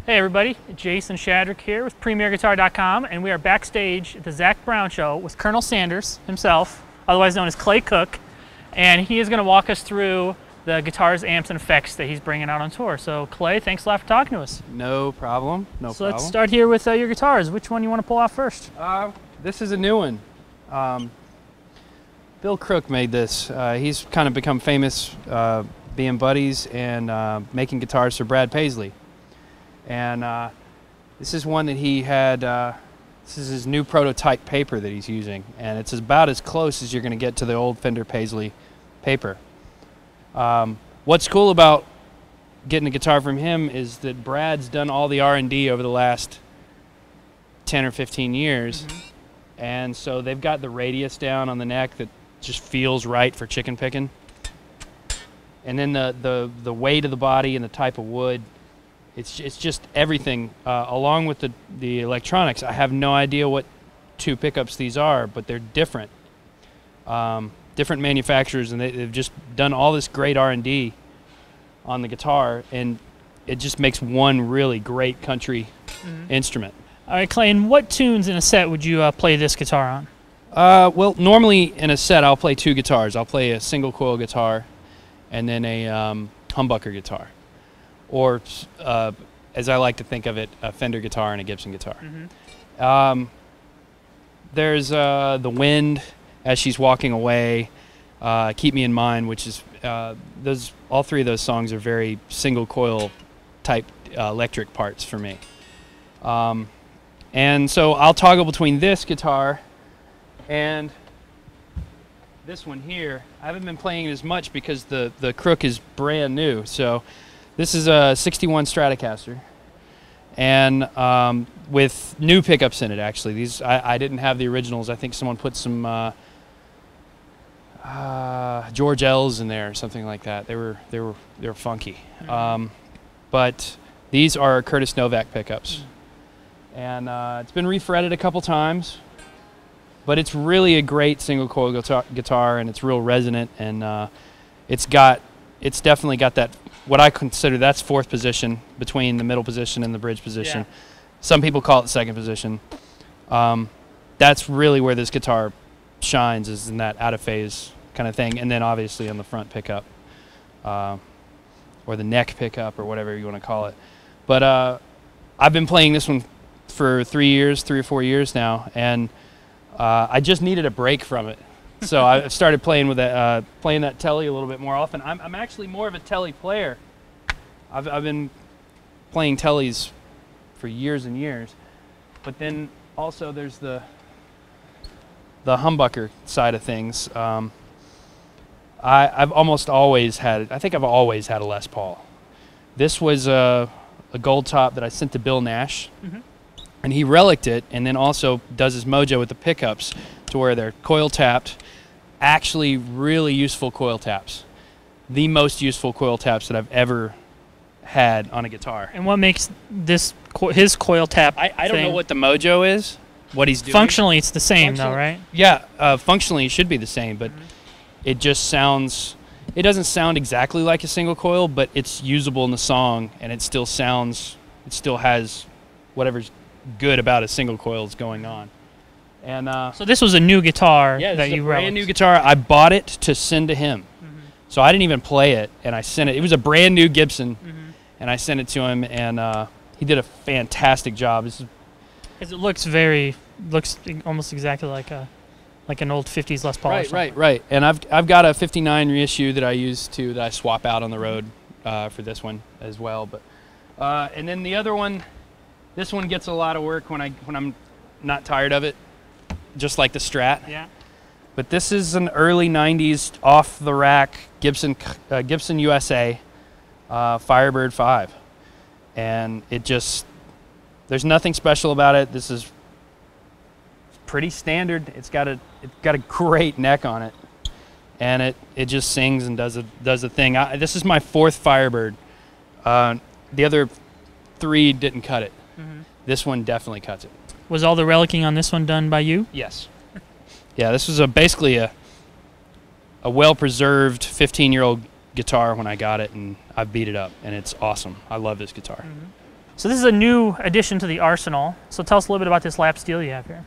Hey everybody, Jason Shadrick here with PremierGuitar.com, and we are backstage at the Zach Brown Show with Colonel Sanders himself, otherwise known as Clay Cook, and he is going to walk us through the guitars, amps, and effects that he's bringing out on tour. So Clay, thanks a lot for talking to us. No problem, no problem. So let's start here with your guitars. Which one you want to pull off first? This is a new one. Bill Crook made this. He's kind of become famous being buddies and making guitars for Brad Paisley. And this is one that he had, this is his new prototype paper that he's using, and it's about as close as you're going to get to the old Fender Paisley paper. What's cool about getting a guitar from him is that Brad's done all the R&D over the last 10 or 15 years, and so they've got the radius down on the neck that just feels right for chicken picking. And then the weight of the body and the type of wood, it's just everything, along with the electronics. I have no idea what two pickups these are, but they're different. Different manufacturers, and they've just done all this great R&D on the guitar, and it just makes one really great country instrument. All right, Clay, and what tunes in a set would you play this guitar on? Well, normally in a set I'll play two guitars. I'll play a single coil guitar and then a humbucker guitar. Or, as I like to think of it, a Fender guitar and a Gibson guitar. There's The Wind, As She's Walking Away, Keep Me in Mind, which is, all three of those songs are very single coil type electric parts for me. And so I'll toggle between this guitar and this one here. I haven't been playing it as much because the Crook is brand new. So this is a 61 Stratocaster, and with new pickups in it, actually. These I didn't have the originals. I think someone put some George L's in there or something like that. They were funky. But these are Curtis Novak pickups, and it's been refretted a couple times, but it's really a great single coil guitar, and it's real resonant, and it's definitely got that, what I consider that's fourth position between the middle position and the bridge position. Yeah. Some people call it second position. That's really where this guitar shines, is in that out of phase kind of thing, and then obviously on the front pickup, or the neck pickup, or whatever you want to call it. But I've been playing this one for 3 or 4 years now, and I just needed a break from it. So I started playing with that, playing that telly a little bit more often. I'm actually more of a telly player. I've been playing tellies for years and years, but then also there's the humbucker side of things. I've almost always had, I think I've always had a Les Paul. This was a gold top that I sent to Bill Nash, and he relicked it, and then also does his mojo with the pickups to where they're coil tapped. Actually really useful coil taps. The most useful coil taps that I've ever had on a guitar. And what makes this his coil tap I don't know what the mojo is, what he's doing. Functionally it's the same though, right? Yeah, functionally it should be the same, but it just sounds, it doesn't sound exactly like a single coil, but it's usable in the song, and it still sounds, it still has whatever's good about a single coil is going on. And so this was a new guitar that you relicked. Brand new guitar. I bought it to send to him, so I didn't even play it, and I sent it. It was a brand new Gibson, and I sent it to him, and he did a fantastic job. This is, because it looks almost exactly like an old 50s Les Paul. Right. And I've got a 59 reissue that I use that I swap out on the road for this one as well. But and then the other one, this one gets a lot of work when I'm not tired of it. Just like the Strat. Yeah. But this is an early 90s off-the-rack Gibson USA Firebird 5. And it just, there's nothing special about it. This is pretty standard. It's got a great neck on it. And it just sings and does a thing. This is my fourth Firebird. The other three didn't cut it. This one definitely cuts it. Was all the relicking on this one done by you? Yes. Yeah, this was basically a well-preserved 15-year-old guitar when I got it, and I beat it up, and it's awesome. I love this guitar. So this is a new addition to the arsenal. So tell us a little bit about this lap steel you have here.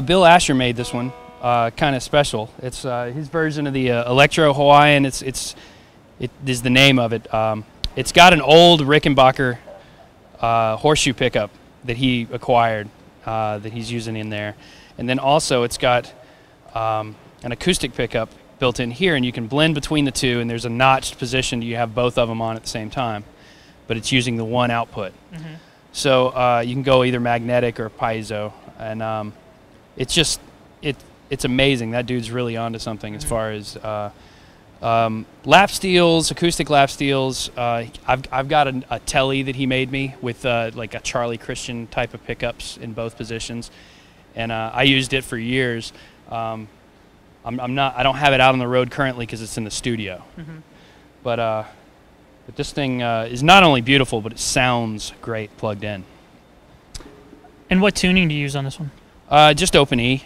Bill Asher made this one, kind of special. It's his version of the Electro Hawaiian. It is the name of it. It's got an old Rickenbacker horseshoe pickup that he acquired that he's using in there, and then also it's got an acoustic pickup built in here, and you can blend between the two, and there's a notched position you have both of them on at the same time, but it's using the one output. Mm-hmm. So you can go either magnetic or piezo, and it's amazing. That dude's really onto something as far as lap steels, acoustic lap steels. I've got a telly that he made me with like a Charlie Christian type of pickups in both positions, and I used it for years. I don't have it out on the road currently because it's in the studio. Mm-hmm. But this thing is not only beautiful, but it sounds great plugged in. And what tuning do you use on this one? Just open E.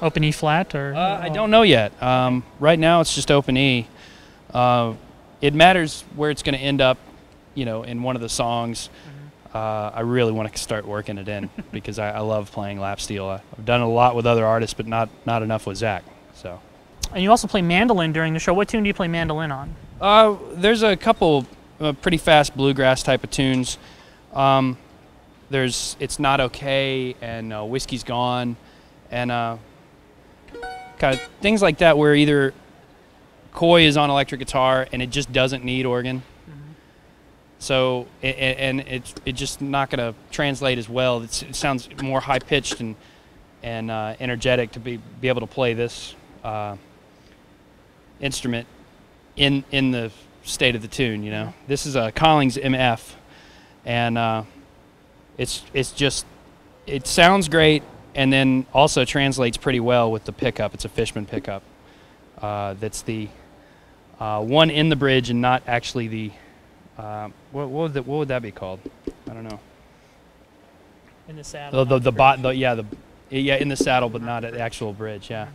Open E flat, or? I don't know yet. Right now it's just open E. It matters where it's going to end up, in one of the songs. Mm-hmm. I really want to start working it in because I love playing lap steel. I've done a lot with other artists, but not enough with Zach. So. And you also play mandolin during the show. What tune do you play mandolin on? There's a couple pretty fast bluegrass type of tunes. There's It's Not Okay and Whiskey's Gone, and kind of things like that where either Coy is on electric guitar and it just doesn't need organ. Mm-hmm. So it's just not going to translate as well. It sounds more high pitched and energetic to be able to play this instrument in the state of the tune. Mm-hmm. This is a Collings MF, and it sounds great. And then also translates pretty well with the pickup. It's a Fishman pickup. That's the one in the bridge and not actually the what would that be called? I don't know. In the saddle. In the saddle, but not at the actual bridge. Yeah.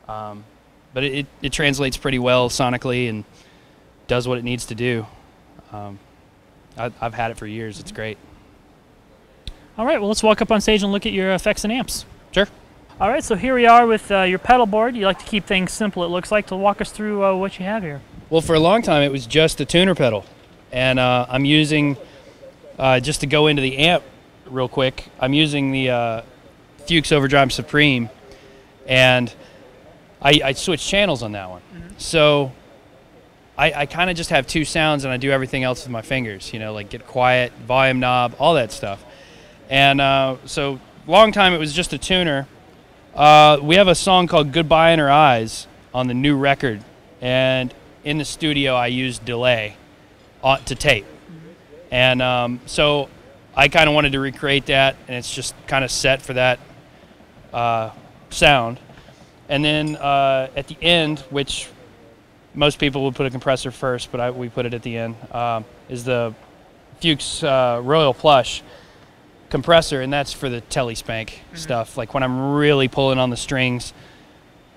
But it translates pretty well sonically and does what it needs to do. I've had it for years. It's great. All right, well, let's walk up on stage and look at your effects and amps. Sure. All right, so here we are with your pedal board. You like to keep things simple, it looks like. To walk us through what you have here. Well, for a long time, it was just a tuner pedal. And I'm using, just to go into the amp real quick, I'm using the Fuchs Overdrive Supreme. And I switch channels on that one. Mm-hmm. So I kind of just have two sounds, and I do everything else with my fingers, like get quiet, volume knob, all that stuff. And so long time it was just a tuner. We have a song called Goodbye in Her Eyes on the new record, and in the studio I used delay to tape. And so I kind of wanted to recreate that, and it's just kind of set for that sound. And then at the end, which most people would put a compressor first, but we put it at the end, is the Fuchs Royal Plush compressor, and that's for the telespank stuff. Like when I'm really pulling on the strings,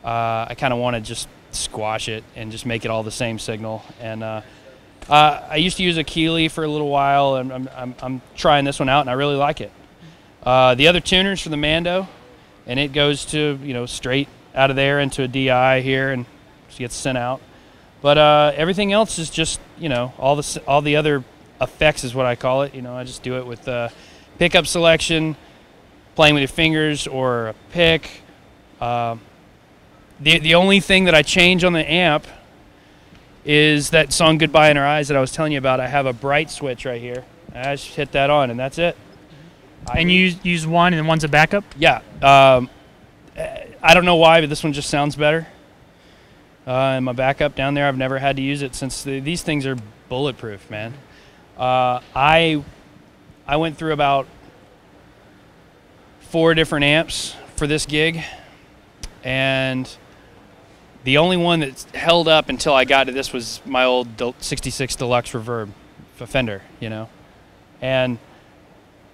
I kind of want to just squash it and just make it all the same signal. And I used to use a Keeley for a little while, and I'm trying this one out, and I really like it. The other tuners for the Mando, and it goes to straight out of there into a DI here, and just gets sent out. But everything else is just all the other effects is what I call it. I just do it with pickup selection, playing with your fingers, or a pick. The only thing that I change on the amp is that song Goodbye in Her Eyes that I was telling you about. I have a bright switch right here. I just hit that on, and that's it. And you use one, and one's a backup? Yeah. I don't know why, but this one just sounds better. And my backup down there, I've never had to use it since these things are bulletproof, man. I went through about 4 different amps for this gig, and the only one that held up until I got to this was my old 66 Deluxe Reverb Fender, and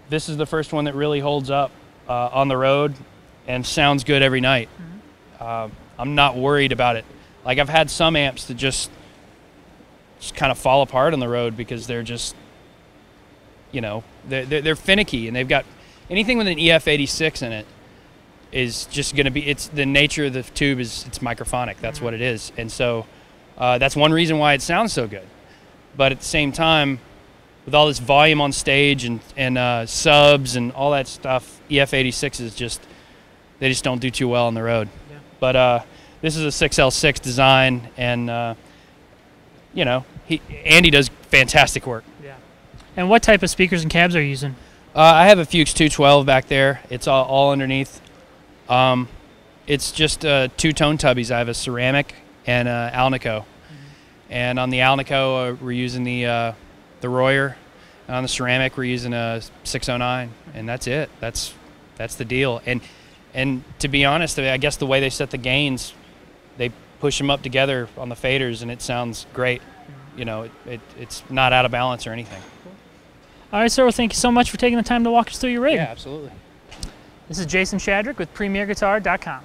this is the first one that really holds up on the road and sounds good every night. Mm-hmm. I'm not worried about it. Like, I've had some amps that just kind of fall apart on the road because they're just you know, they're finicky, and they've got anything with an EF86 in it is just going to be, it's the nature of the tube is it's microphonic. That's what it is. And so that's one reason why it sounds so good. But at the same time, with all this volume on stage and subs and all that stuff, EF86 is just, they just don't do too well on the road. Yeah. But this is a 6L6 design, and you know, Andy does fantastic work. Yeah. And what type of speakers and cabs are you using? I have a Fuchs 212 back there. It's all underneath. It's just two tone tubbies. I have a ceramic and a Alnico. And on the Alnico, we're using the Royer. And on the ceramic, we're using a 609, and that's it. That's the deal. And to be honest, I guess the way they set the gains, they push them up together on the faders, and it sounds great. You know, it's not out of balance or anything. All right, sir. Well, thank you so much for taking the time to walk us through your rig. Yeah, absolutely. This is Jason Shadrick with PremierGuitar.com.